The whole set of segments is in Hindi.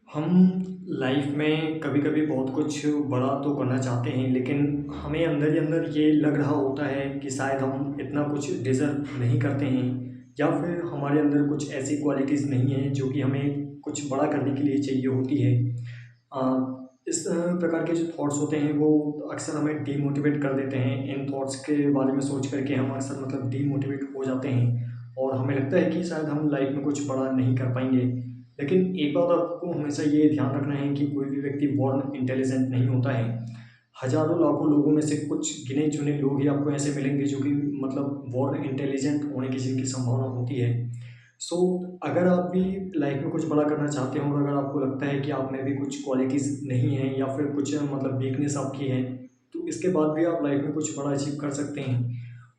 हम लाइफ में कभी-कभी बहुत कुछ बड़ा तो करना चाहते हैं, लेकिन हमें अंदर ही अंदर ये लग रहा होता है कि शायद हम इतना कुछ डिज़र्व नहीं करते हैं या फिर हमारे अंदर कुछ ऐसी क्वालिटीज़ नहीं हैं जो कि हमें कुछ बड़ा करने के लिए चाहिए होती है। इस प्रकार के जो थॉट्स होते हैं वो अक्सर हमें डीमोटिवेट कर देते हैं। इन थॉट्स के बारे में सोच कर के हम अक्सर डीमोटिवेट हो जाते हैं और हमें लगता है कि शायद हम लाइफ में कुछ बड़ा नहीं कर पाएँगे। लेकिन एक बात आपको हमेशा ये ध्यान रखना है कि कोई भी व्यक्ति बॉर्न इंटेलिजेंट नहीं होता है। हज़ारों लाखों लोगों में से कुछ गिने-चुने लोग ही आपको ऐसे मिलेंगे जो कि बॉर्न इंटेलिजेंट होने की जिनकी संभावना होती है। सो अगर आप भी लाइफ में कुछ बड़ा करना चाहते हो और अगर आपको लगता है कि आप में भी कुछ क्वालिटीज़ नहीं हैं या फिर कुछ वीकनेस आपकी है, तो इसके बाद भी आप लाइफ में कुछ बड़ा अचीव कर सकते हैं।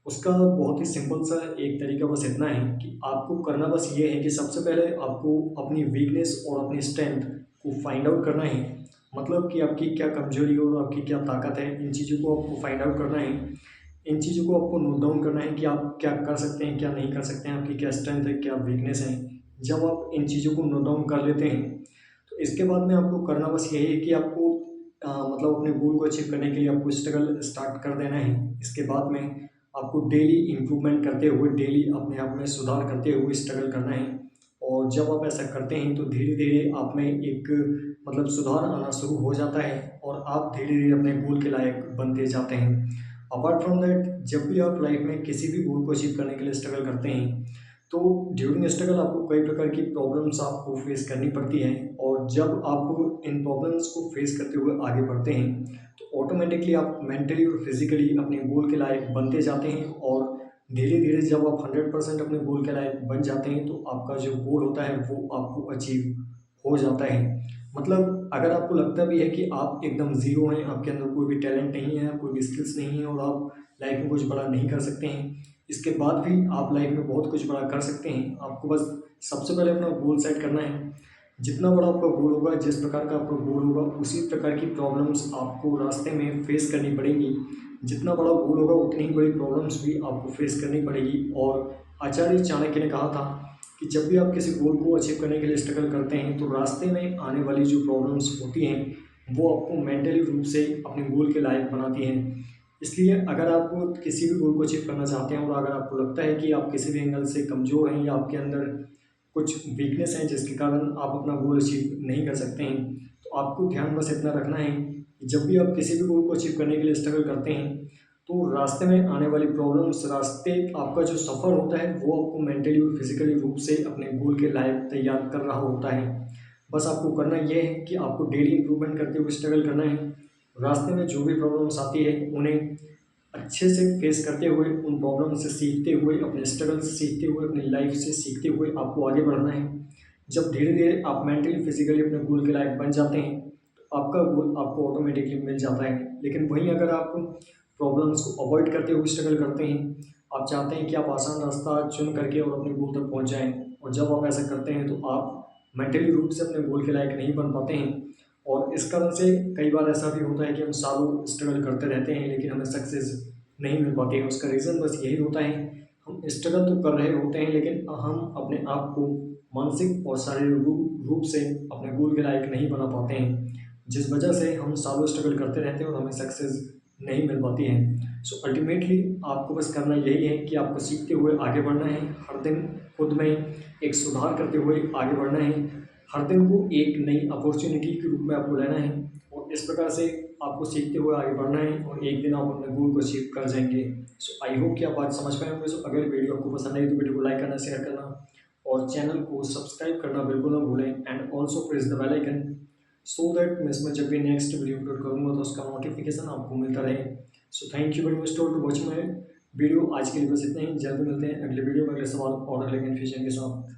उसका बहुत ही सिंपल सा एक तरीका बस इतना है कि आपको करना बस ये है कि सबसे पहले आपको अपनी वीकनेस और अपनी स्ट्रेंथ को फाइंड आउट करना है। मतलब कि आपकी क्या कमज़ोरी और आपकी क्या ताकत है, इन चीज़ों को आपको फाइंड आउट करना है। इन चीज़ों को आपको नोट डाउन करना है कि आप क्या कर सकते हैं, क्या नहीं कर सकते हैं, आपकी क्या स्ट्रेंथ है, क्या वीकनेस है। जब आप इन चीज़ों को नोट डाउन कर लेते हैं, तो इसके बाद में आपको करना बस यही है कि आपको अपने गोल को अचीव करने के लिए आपको स्ट्रगल स्टार्ट कर देना है। इसके बाद में आपको डेली इम्प्रूवमेंट करते हुए, डेली अपने आप में सुधार करते हुए स्ट्रगल करना है। और जब आप ऐसा करते हैं तो धीरे-धीरे आप में एक सुधार आना शुरू हो जाता है और आप धीरे-धीरे अपने गोल के लायक बनते जाते हैं। अपार्ट फ्रॉम दैट, जब भी आप लाइफ में किसी भी गोल को अचीव करने के लिए स्ट्रगल करते हैं, तो ड्यूरिंग स्ट्रगल आपको कई प्रकार की प्रॉब्लम्स आपको फेस करनी पड़ती हैं और जब आप इन प्रॉब्लम्स को फेस करते हुए आगे बढ़ते हैं, तो ऑटोमेटिकली आप मेंटली और फिज़िकली अपने गोल के लायक बनते जाते हैं और धीरे-धीरे जब आप 100% अपने गोल के लायक बन जाते हैं, तो आपका जो गोल होता है, वो आपको अचीव हो जाता है। अगर आपको लगता भी है कि आप एकदम ज़ीरो हैं, आपके अंदर कोई भी टैलेंट नहीं है, कोई भी स्किल्स नहीं है और आप लाइफ में कुछ बड़ा नहीं कर सकते हैं, इसके बाद भी आप लाइफ में बहुत कुछ बड़ा कर सकते हैं। आपको बस सबसे पहले अपना गोल सेट करना है। जितना बड़ा आपका गोल होगा, जिस प्रकार का आपका गोल होगा, उसी प्रकार की प्रॉब्लम्स आपको रास्ते में फेस करनी पड़ेंगी। जितना बड़ा गोल होगा, उतनी ही बड़ी प्रॉब्लम्स भी आपको फेस करनी पड़ेगी और आचार्य चाणक्य ने कहा था कि जब भी आप किसी गोल को अचीव करने के लिए स्ट्रगल करते हैं, तो रास्ते में आने वाली जो प्रॉब्लम्स होती हैं, वो आपको मेंटली रूप से अपने गोल के लायक बनाती हैं। इसलिए अगर आप किसी भी गोल को अचीव करना चाहते हैं और अगर आपको लगता है कि आप किसी भी एंगल से कमज़ोर हैं या आपके अंदर कुछ वीकनेस है जिसके कारण आप अपना गोल अचीव नहीं कर सकते हैं, तो आपको ध्यान बस इतना रखना है कि जब भी आप किसी भी गोल को अचीव करने के लिए स्ट्रगल करते हैं, तो रास्ते में आने वाली प्रॉब्लम्स, रास्ते आपका जो सफ़र होता है, वो आपको मेंटली और फिज़िकली रूप से अपने गोल के लायक तैयार कर रहा होता है। बस आपको करना ये है कि आपको डेली इम्प्रूवमेंट करते हुए स्ट्रगल करना है। रास्ते में जो भी प्रॉब्लम्स आती है, उन्हें अच्छे से फेस करते हुए, उन प्रॉब्लम से सीखते हुए, अपने स्ट्रगल से सीखते हुए, अपनी लाइफ से सीखते हुए आपको आगे बढ़ना है। जब धीरे-धीरे आप मेंटली, फिज़िकली अपने गोल के लायक बन जाते हैं, तो आपका गोल आपको ऑटोमेटिकली मिल जाता है। लेकिन वहीं अगर आप प्रॉब्लम्स को अवॉइड करते हुए स्ट्रगल करते हैं, आप चाहते हैं कि आप आसान रास्ता चुन करके और अपने गोल तक पहुँच जाएँ और जब आप ऐसा करते हैं, तो आप मेंटली रूप से अपने गोल के लायक नहीं बन पाते हैं और इस कारण से कई बार ऐसा भी होता है कि हम सालों स्ट्रगल करते रहते हैं, लेकिन हमें सक्सेस नहीं मिल पाती है। उसका रीज़न बस यही होता है, हम स्ट्रगल तो कर रहे होते हैं, लेकिन हम अपने आप को मानसिक और शारीरिक रूप से अपने गोल के लायक नहीं बना पाते हैं, जिस वजह से हम सालों स्ट्रगल करते रहते हैं और हमें सक्सेस नहीं मिल पाती है। सो अल्टीमेटली आपको बस करना यही है कि आपको सीखते हुए आगे बढ़ना है, हर दिन खुद में एक सुधार करते हुए आगे बढ़ना है, हर दिन को एक नई अपॉर्चुनिटी के रूप में आपको लेना है और इस प्रकार से आपको सीखते हुए आगे बढ़ना है और एक दिन आप अपने गोल को अचीव कर जाएँगे। सो आई होप कि आप आज समझ पाए होंगे। सो अगर वीडियो आपको पसंद आई तो वीडियो को लाइक करना, शेयर करना और चैनल को सब्सक्राइब करना बिल्कुल ना भूलें and also press the bell icon so that मैं इसमें जब भी नेक्स्ट वीडियो अपलोड करूँगा तो उसका नोटिफिकेशन आपको मिलता रहे। So thank you very much to watching my video. आज के लिए बस इतना ही। जल्द मिलते हैं अगले वीडियो में अगले सवाल और अगले कन्फ्यूजन के साथ।